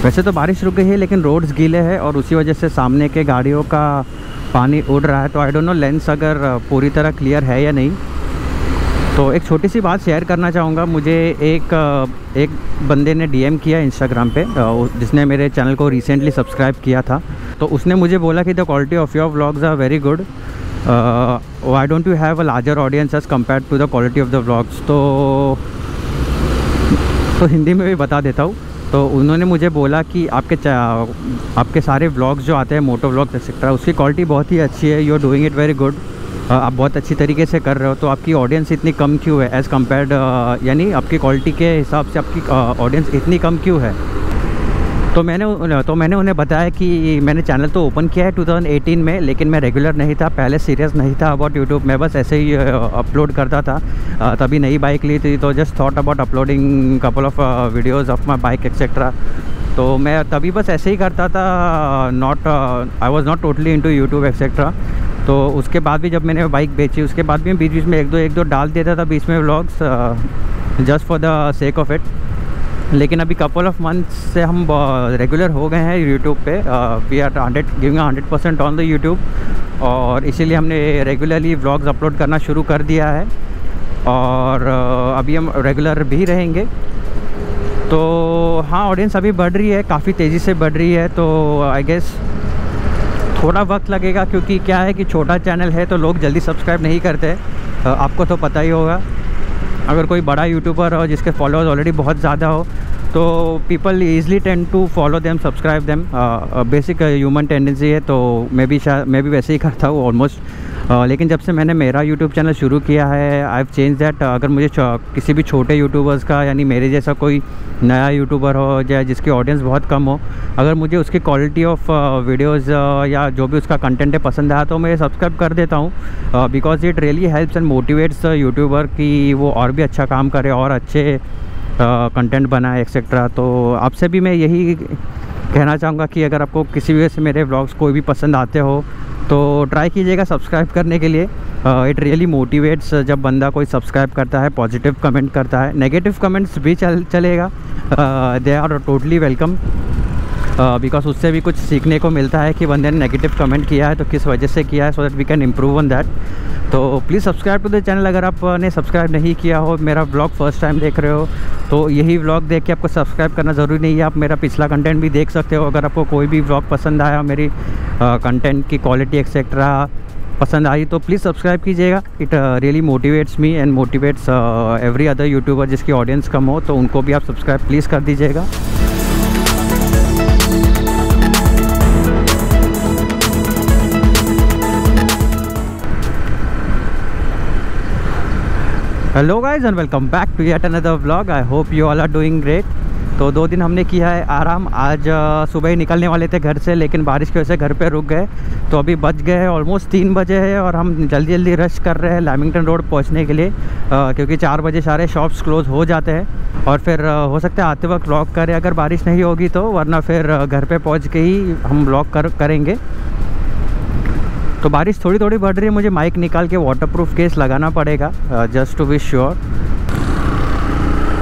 वैसे तो बारिश रुक गई है लेकिन रोड्स गीले हैं और उसी वजह से सामने के गाड़ियों का पानी उड़ रहा है। तो आई डोंट नो लेंस अगर पूरी तरह क्लियर है या नहीं। तो एक छोटी सी बात शेयर करना चाहूँगा। मुझे एक बंदे ने डीएम किया इंस्टाग्राम पे, जिसने मेरे चैनल को रिसेंटली सब्सक्राइब किया था। तो उसने मुझे बोला कि the quality of your vlogs are very good, why don't you have a larger audience as compare to the quality of the vlogs. तो हिंदी में भी बता देता हूँ। तो उन्होंने मुझे बोला कि आपके सारे व्लॉग्स जो आते हैं, मोटो व्लॉग्स एक्सेट्रा, उसकी क्वालिटी बहुत ही अच्छी है। You are doing it very good, आप बहुत अच्छी तरीके से कर रहे हो। तो आपकी ऑडियंस इतनी कम क्यों है एज़ कम्पेयर्ड, यानी आपकी क्वालिटी के हिसाब से आपकी ऑडियंस इतनी कम क्यों है। तो मैंने उन्हें बताया कि मैंने चैनल तो ओपन किया है 2018 में, लेकिन मैं रेगुलर नहीं था, पहले सीरियस नहीं था अबाउट यूट्यूब। मैं बस ऐसे ही अपलोड करता था। तभी नई बाइक ली थी तो just thought about uploading couple of videos of my bike etcetera. तो मैं तभी बस ऐसे ही करता था, I was not totally into YouTube etcetera. तो उसके बाद भी जब मैंने बाइक बेची, उसके बाद भी बीच बीच में एक दो डाल देता था बीच में vlogs, just for the sake of it. लेकिन अभी कपल ऑफ मंथ्स से हम रेगुलर हो गए हैं यूट्यूब पे। We are giving 100% on the YouTube, और इसीलिए हमने रेगुलरली व्लॉग्स अपलोड करना शुरू कर दिया है, और अभी हम रेगुलर भी रहेंगे। तो हाँ, ऑडियंस अभी बढ़ रही है, काफ़ी तेज़ी से बढ़ रही है। तो आई गेस थोड़ा वक्त लगेगा, क्योंकि क्या है कि छोटा चैनल है तो लोग जल्दी सब्सक्राइब नहीं करते। आपको तो पता ही होगा, अगर कोई बड़ा यूट्यूबर हो जिसके फॉलोअर्स ऑलरेडी बहुत ज़्यादा हो तो people easily tend to follow them, subscribe them. Basic human tendency है। तो मैं भी वैसे ही करता हूँ ऑलमोस्ट। लेकिन जब से मैंने मेरा यूट्यूब चैनल शुरू किया है, आई हैव चेंज दैट। अगर मुझे किसी भी छोटे यूट्यूबर्स का, यानी मेरे जैसा कोई नया यूट्यूबर हो या जिसकी ऑडियंस बहुत कम हो, अगर मुझे उसकी क्वालिटी ऑफ वीडियोज़ या जो भी उसका कंटेंट है पसंद आया तो मैं सब्सक्राइब कर देता हूँ, because it really helps and motivates YouTuber कि वो और भी अच्छा काम करे और अच्छे कंटेंट बनाए एक्सेट्रा। तो आपसे भी मैं यही कहना चाहूँगा कि अगर आपको किसी वजह से मेरे व्लॉग्स कोई भी पसंद आते हो तो ट्राई कीजिएगा सब्सक्राइब करने के लिए। इट रियली मोटिवेट्स जब बंदा कोई सब्सक्राइब करता है, पॉजिटिव कमेंट करता है। नेगेटिव कमेंट्स भी चलेगा, they are totally welcome, because उससे भी कुछ सीखने को मिलता है कि बंदे ने नेगेटिव कमेंट किया है तो किस वजह से किया है, so that we can improve on that. तो please subscribe to the channel अगर आपने सब्सक्राइब नहीं किया हो, मेरा व्लॉग फर्स्ट टाइम देख रहे हो तो यही व्लॉग देख के आपको सब्सक्राइब करना ज़रूरी नहीं है। आप मेरा पिछला कंटेंट भी देख सकते हो। अगर आपको कोई भी व्लॉग पसंद आया, मेरी कंटेंट की क्वालिटी एक्सेट्रा पसंद आई तो प्लीज़ सब्सक्राइब कीजिएगा। It really motivates me and motivates every other YouTuber जिसकी ऑडियंस कम हो, तो उनको भी आप सब्सक्राइब प्लीज़ कर दीजिएगा। Hello guys and welcome back to yet another vlog. I hope you all are doing great. तो 2 दिन हमने किया है आराम। आज सुबह ही निकलने वाले थे घर से, लेकिन बारिश की वजह से घर पे रुक गए। तो अभी बज गए हैं ऑलमोस्ट 3 बजे है और हम जल्दी जल्दी रश कर रहे हैं लैमिंगटन रोड पहुंचने के लिए, क्योंकि 4 बजे सारे शॉप्स क्लोज़ हो जाते हैं। और फिर हो सकता है आते वक्त व्लॉग करें अगर बारिश नहीं होगी तो, वरना फिर घर पर पहुँच के ही हम व्लॉग करेंगे। तो बारिश थोड़ी थोड़ी बढ़ रही है, मुझे माइक निकाल के वाटरप्रूफ केस लगाना पड़ेगा जस्ट टू बी श्योर।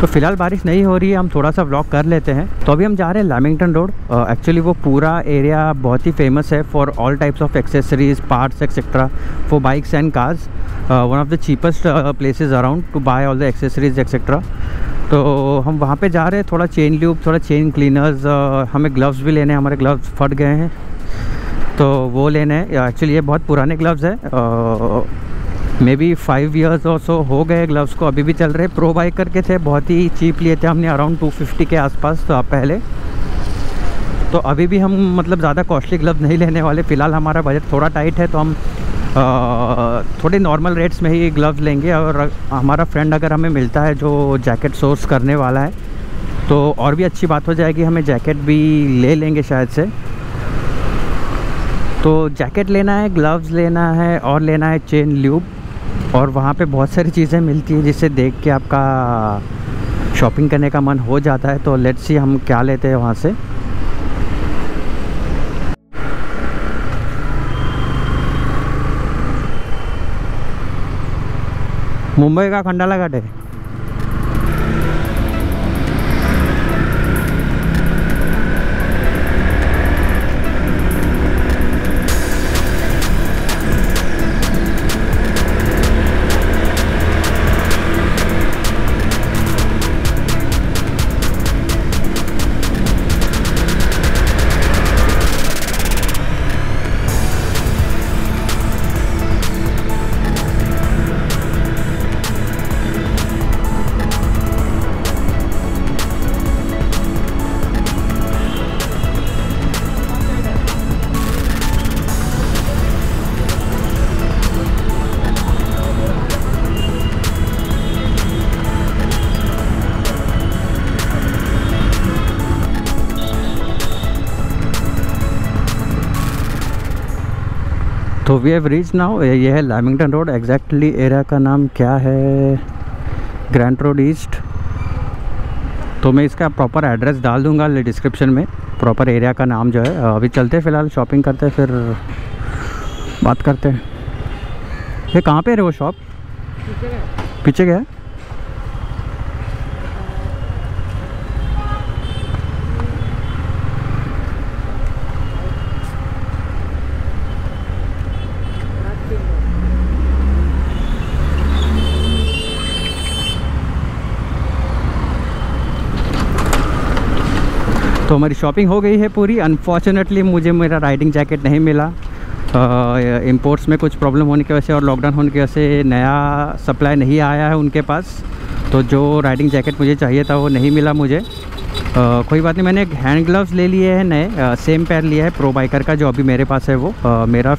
तो फिलहाल बारिश नहीं हो रही है, हम थोड़ा सा व्लॉग कर लेते हैं। तो अभी हम जा रहे हैं लैमिंगटन रोड। एक्चुअली वो पूरा एरिया बहुत ही फेमस है for all types of accessories, parts etcetera for bikes and cars. One of the cheapest places around to buy all the accessories etcetera. तो हम वहाँ पे जा रहे हैं। थोड़ा चेन ल्यूब, थोड़ा चेन क्लीनर्स, हमें ग्लव्स भी लेने हैं, हमारे ग्लव्स फट गए हैं तो वो लेने हैं। एक्चुअली ये बहुत पुराने ग्लव्स है, मे बी 5 ईयर्स और सो हो गए ग्लव्स को, अभी भी चल रहे। प्रो बाइकर के थे, बहुत ही चीप लिए थे हमने, अराउंड 250 के आसपास तो पहले। तो अभी भी हम मतलब ज़्यादा कॉस्टली ग्लव्स नहीं लेने वाले। फ़िलहाल हमारा बजट थोड़ा टाइट है तो हम थोड़े नॉर्मल रेट्स में ही ग्लव्स लेंगे। और हमारा फ्रेंड अगर हमें मिलता है जो जैकेट सोर्स करने वाला है तो और भी अच्छी बात हो जाएगी, हमें जैकेट भी ले लेंगे शायद से। तो जैकेट लेना है, ग्लव्स लेना है और लेना है चेन ल्यूब। और वहाँ पे बहुत सारी चीज़ें मिलती है जिसे देख के आपका शॉपिंग करने का मन हो जाता है। तो लेट्स सी हम क्या लेते हैं वहाँ से। मुंबई का खंडाला घाट है। तो वी हैव रीच नाउ, ये है लैमिंगटन रोड। एग्जैक्टली एरिया का नाम क्या है, ग्रैंड रोड ईस्ट। तो मैं इसका प्रॉपर एड्रेस डाल दूंगा डिस्क्रिप्शन में, प्रॉपर एरिया का नाम जो है। अभी चलते फ़िलहाल शॉपिंग करते फिर बात करते हैं। ये कहाँ पे है वो शॉप? पीछे गया है। तो हमारी शॉपिंग हो गई है पूरी। अनफॉर्चुनेटली मुझे मेरा राइडिंग जैकेट नहीं मिला। इंपोर्ट्स में कुछ प्रॉब्लम होने की वजह से और लॉकडाउन होने की वजह से नया सप्लाई नहीं आया है उनके पास। तो जो राइडिंग जैकेट मुझे चाहिए था वो नहीं मिला मुझे। कोई बात नहीं, मैंने एक हैंड ग्लव्स ले लिए हैं नए, सेम पैर लिया है प्रो बाइकर का जो अभी मेरे पास है वो। मेरा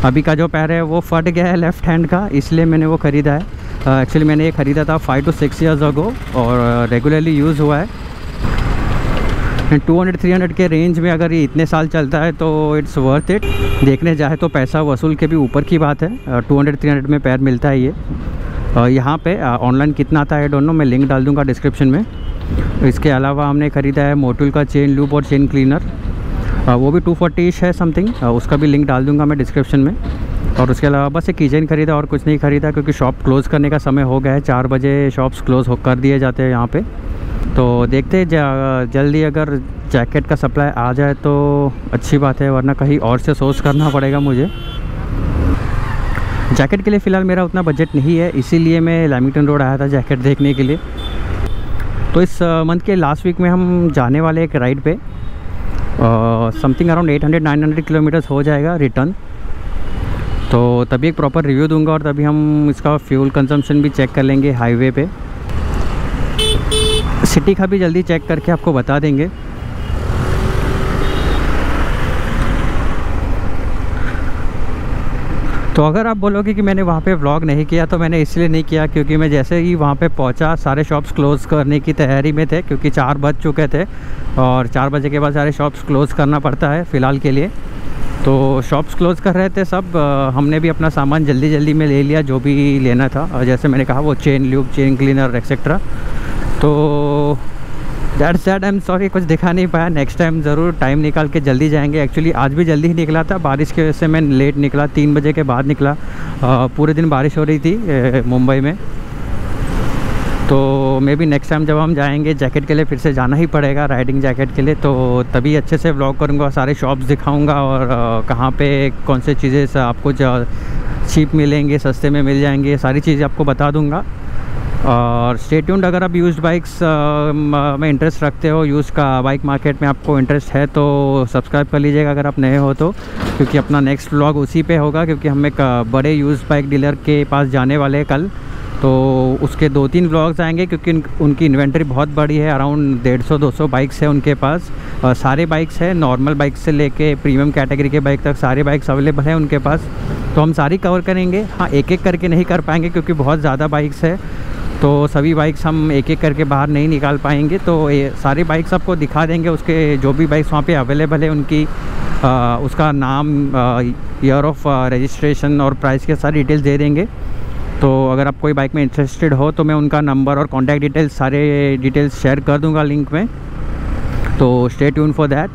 अभी का जो पैर है वो फट गया है लेफ़्ट हैंड का, इसलिए मैंने वो ख़रीदा है। एक्चुअली मैंने ये ख़रीदा था 5 to 6 years अगो और रेगुलरली यूज़ हुआ है। 200-300 के रेंज में अगर ये इतने साल चलता है तो इट्स वर्थ इट। देखने जाए तो पैसा वसूल के भी ऊपर की बात है। 200-300 में पैर मिलता है ये। यहाँ पे ऑनलाइन कितना आता है डोंट नो, मैं लिंक डाल दूँगा डिस्क्रिप्शन में। इसके अलावा हमने ख़रीदा है मोटुल का चेन लूप और चेन क्लीनर, वो भी 240 है समथिंग, उसका भी लिंक डाल दूँगा मैं डिस्क्रिप्शन में। और उसके अलावा बस एक कीचेन ख़रीदा और कुछ नहीं ख़रीदा, क्योंकि शॉप क्लोज़ करने का समय हो गया है। 4 बजे शॉप्स क्लोज़ कर दिए जाते हैं यहाँ पे। तो देखते जल्दी अगर जैकेट का सप्लाई आ जाए तो अच्छी बात है, वरना कहीं और से सोर्स करना पड़ेगा मुझे। जैकेट के लिए फ़िलहाल मेरा उतना बजट नहीं है, इसीलिए मैं लैमिंगटन रोड आया था जैकेट देखने के लिए। तो इस मंथ के लास्ट वीक में हम जाने वाले एक राइड पे, समथिंग अराउंड 800-900 किलोमीटर्स हो जाएगा रिटर्न। तो तभी एक प्रॉपर रिव्यू दूंगा और तभी हम इसका फ्यूल कंजम्पशन भी चेक कर लेंगे हाईवे पे। सिटी का भी जल्दी चेक करके आपको बता देंगे। तो अगर आप बोलोगे कि मैंने वहाँ पे व्लॉग नहीं किया, तो मैंने इसलिए नहीं किया क्योंकि मैं जैसे ही वहाँ पे पहुँचा सारे शॉप्स क्लोज़ करने की तैयारी में थे, क्योंकि 4 बज चुके थे और 4 बजे के बाद सारे शॉप्स क्लोज़ करना पड़ता है फ़िलहाल के लिए। तो शॉप्स क्लोज़ कर रहे थे सब। हमने भी अपना सामान जल्दी जल्दी में ले लिया जो भी लेना था, जैसे मैंने कहा वो chain loop, chain cleaner etcetera. तो that's that, I am sorry कुछ दिखा नहीं पाया। नेक्स्ट टाइम ज़रूर टाइम निकाल के जल्दी जाएंगे। एक्चुअली आज भी जल्दी ही निकला था, बारिश की वजह से मैं लेट निकला, 3 बजे के बाद निकला। पूरे दिन बारिश हो रही थी मुंबई में। तो मे बी नेक्स्ट टाइम जब हम जाएंगे जैकेट के लिए फिर से जाना ही पड़ेगा, राइडिंग जैकेट के लिए। तो तभी अच्छे से व्लॉग करूँगा, सारे शॉप्स दिखाऊँगा और कहाँ पे कौन से चीज़ें आपको चीप मिलेंगे, सस्ते में मिल जाएंगे, सारी चीज़ें आपको बता दूँगा। और स्टे ट्यून्ड। अगर आप यूज्ड बाइक्स में इंटरेस्ट रखते हो, यूज़ का बाइक मार्केट में आपको इंटरेस्ट है तो सब्सक्राइब कर लीजिएगा अगर आप नए हो तो, क्योंकि अपना नेक्स्ट व्लॉग उसी पे होगा। क्योंकि हम एक बड़े यूज्ड बाइक डीलर के पास जाने वाले हैं कल, तो उसके 2-3 व्लॉग्स आएंगे क्योंकि उनकी इन्वेंटरी बहुत बड़ी है। अराउंड 150-200 बाइक्स है उनके पास। सारे बाइक्स हैं, नॉर्मल बाइक से लेके प्रीमियम कैटेगरी के बाइक तक सारे बाइक्स अवेलेबल हैं उनके पास। तो हम सारी कवर करेंगे। हाँ, एक एक करके नहीं कर पाएंगे क्योंकि बहुत ज़्यादा बाइक्स है, तो सभी बाइक्स हम एक एक करके बाहर नहीं निकाल पाएंगे। तो ये सारी बाइक्स आपको दिखा देंगे, उसके जो भी बाइक्स वहाँ पे अवेलेबल है उनकी उसका नाम, ईयर ऑफ रजिस्ट्रेशन और प्राइस के सारी डिटेल्स दे देंगे। तो अगर आप कोई बाइक में इंटरेस्टेड हो तो मैं उनका नंबर और कॉन्टैक्ट डिटेल्स सारे डिटेल्स शेयर कर दूँगा लिंक में। तो स्टे ट्यून फॉर दैट।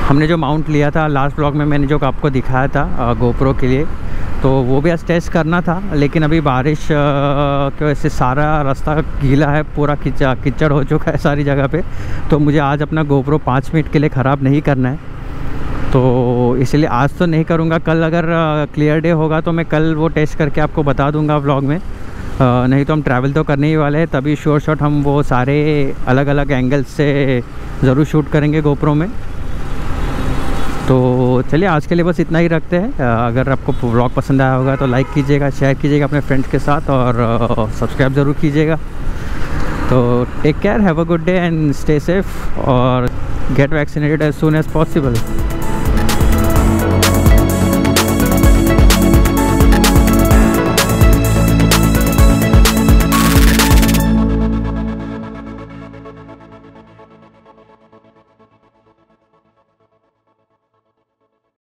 हमने जो माउंट लिया था लास्ट ब्लॉग में, मैंने जो आपको दिखाया था गोप्रो के लिए, तो वो भी आज टेस्ट करना था, लेकिन अभी बारिश की वजह से सारा रास्ता गीला है, पूरा कीचड़ हो चुका है सारी जगह पे। तो मुझे आज अपना गोप्रो 5 मिनट के लिए ख़राब नहीं करना है, तो इसलिए आज तो नहीं करूँगा। कल अगर क्लियर डे होगा तो मैं कल वो टेस्ट करके आपको बता दूँगा व्लॉग में। नहीं तो हम ट्रैवल तो करने ही वाले हैं, तभी शॉर्ट शॉट हम वो सारे अलग अलग एंगल्स से ज़रूर शूट करेंगे गोप्रो में। तो चलिए आज के लिए बस इतना ही रखते हैं। अगर आपको व्लॉग पसंद आया होगा तो लाइक कीजिएगा, शेयर कीजिएगा अपने फ्रेंड्स के साथ और सब्सक्राइब ज़रूर कीजिएगा। तो take care, have a good day and stay safe और get vaccinated as soon as possible.